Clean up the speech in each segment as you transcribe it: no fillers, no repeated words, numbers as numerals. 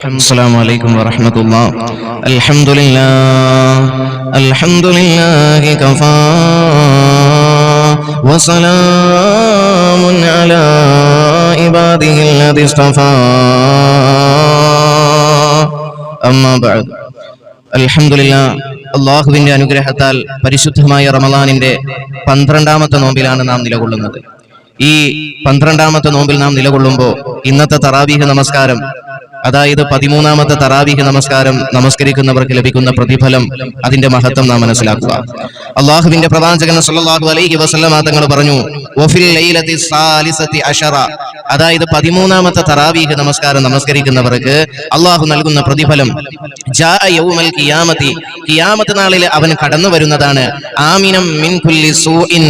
السلام عليكم ورحمة الله. الحمد لله كفى وسلام على عباده الذي اصطفى أما بعد. അൽഹംദുലില്ലാ, അല്ലാഹുവിന്റെ അനുഗ്രഹത്താൽ പരിശുദ്ധമായ റമളാനിന്റെ 12ാമത്തെ നോമ്പിലാണ് നാം നിലകൊള്ളുന്നത്. ഈ 12ാമത്തെ നോമ്പിൽ നാം നിലകൊള്ളുമ്പോൾ ഇന്നത്തെ തറാവീഹ് നമസ്കാരം, അതായത് 13ാമത്തെ തറാവീഹ് നമസ്കാരം നമസ്കരിക്കുന്നവർക്ക് ലഭിക്കുന്ന പ്രതിഫലം, അതിന്റെ മഹത്വം നാം മനസ്സിലാക്കുക. അല്ലാഹുവിന്റെ പ്രവാചകൻ സ്വല്ലല്ലാഹു അലൈഹി വസല്ലമ തങ്ങൾ പറഞ്ഞു, വഫിൽ ലൈലത്തി സാലിസത്തി അശറ, അതായത് 13ാമത്തെ തറാവീഹ് നമസ്കാരം നമസ്കരിക്കുന്നവർക്ക് അല്ലാഹു നൽകുന്ന പ്രതിഫലം, ജാഅ യൗമൽ ഖിയാമത്തി, ഖിയാമത്ത് നാളിൽ അവൻ കടന്നു വരുന്നതാണ്, ആമിനം മിൻ കുല്ലി സൂഇൻ,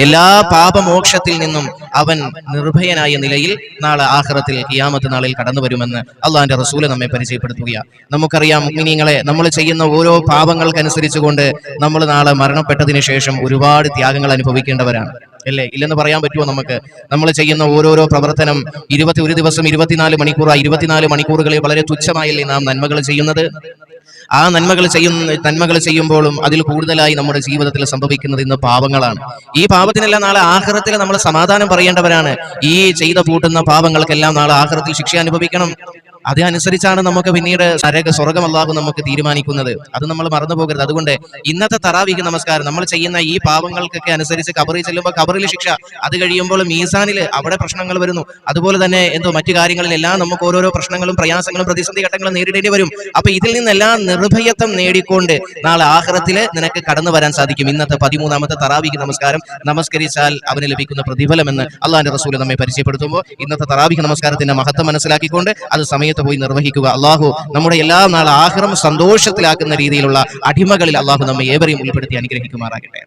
എല്ലാ പാപമോക്ഷത്തിൽ നിന്നും അവൻ നിർഭയനായ നിലയിൽ നാളെ ആഖിറത്തിൽ ഖിയാമത്ത് നാളിൽ കടന്നു വരുമെന്ന് അള്ളാഹിന്റെ റസൂല് നമ്മെ പരിചയപ്പെടുത്തുകയാണ്. നമുക്കറിയാം, മുഅ്മിനീങ്ങളെ, നമ്മൾ ചെയ്യുന്ന ഓരോ പാപങ്ങൾക്കനുസരിച്ചുകൊണ്ട് നമ്മൾ നാളെ മരണപ്പെട്ടതിന് ശേഷം ഒരുപാട് ത്യാഗങ്ങൾ അനുഭവിക്കേണ്ടവരാണ്, അല്ലേ? ഇല്ലെന്ന് പറയാൻ പറ്റുമോ നമുക്ക്? നമ്മൾ ചെയ്യുന്ന ഓരോരോ പ്രവർത്തനം, ഒരു ദിവസം 24 മണിക്കൂർ, 24 മണിക്കൂറുകളിൽ വളരെ തുച്ഛമായല്ലേ നാം നന്മകൾ ചെയ്യുന്നത്? ആ നന്മകൾ ചെയ്യുമ്പോഴും അതിൽ കൂടുതലായി നമ്മുടെ ജീവിതത്തിൽ സംഭവിക്കുന്നത് ഇന്ന് പാപങ്ങളാണ്. ഈ പാപത്തിനെല്ലാം നാളെ ആഖിറത്തിൽ നമ്മൾ സമാധാനം പറയേണ്ടവരാണ്. ഈ ചെയ്ത പൂട്ടുന്ന പാപങ്ങൾക്കെല്ലാം നാളെ ആഖിറത്തിൽ ശിക്ഷ അനുഭവിക്കണം. അതനുസരിച്ചാണ് നമുക്ക് പിന്നീട് സ്വർഗ്ഗം അല്ലാഹു നമുക്ക് തീരുമാനിക്കുന്നത്. അത് നമ്മൾ മറന്നു പോകരുത്. അതുകൊണ്ട് ഇന്നത്തെ തറാവീഹ് നമസ്കാരം നമ്മൾ ചെയ്യുന്ന ഈ പാപങ്ങൾക്കൊക്കെ അനുസരിച്ച് ഖബറിൽ ചെല്ലുമ്പോൾ ഖബറിൽ ശിക്ഷ, അത് കഴിയുമ്പോൾ മീസാനിൽ അവിടെ പ്രശ്നങ്ങൾ വരുന്നു. അതുപോലെ തന്നെ മറ്റു കാര്യങ്ങളിലെല്ലാം നമുക്ക് ഓരോരോ പ്രശ്നങ്ങളും പ്രയാസങ്ങളും പ്രതിസന്ധി ഘട്ടങ്ങളും നേരിടേണ്ടി വരും. അപ്പൊ ഇതിൽ നിന്നെല്ലാം നിർഭയത്വം നേടിക്കൊണ്ട് നാളെ ആഖിറത്തിൽ നിനക്ക് കടന്നു വരാൻ സാധിക്കും. ഇന്നത്തെ 13ാമത്തെ തറാവീഹ് നമസ്കാരം നമസ്കരിച്ചാൽ അവന് ലഭിക്കുന്ന പ്രതിഫലമെന്ന് അള്ളാഹിന്റെ റസൂൽ നമ്മെ പരിചയപ്പെടുത്തുമ്പോൾ ഇന്നത്തെ തറാവീഹ് നമസ്കാരത്തിന്റെ മഹത്വം മനസ്സിലാക്കിക്കൊണ്ട് അത് സമയത്ത് പോയി നിർവഹിക്കുക. അള്ളാഹു നമ്മുടെ എല്ലാ നാളെ ആഖിറം സന്തോഷത്തിലാക്കുന്ന രീതിയിലുള്ള അടിമകളിൽ അള്ളാഹു നമ്മെ ഏവരെയും ഉൾപ്പെടുത്തി അനുഗ്രഹിക്കുമാറാകട്ടെ.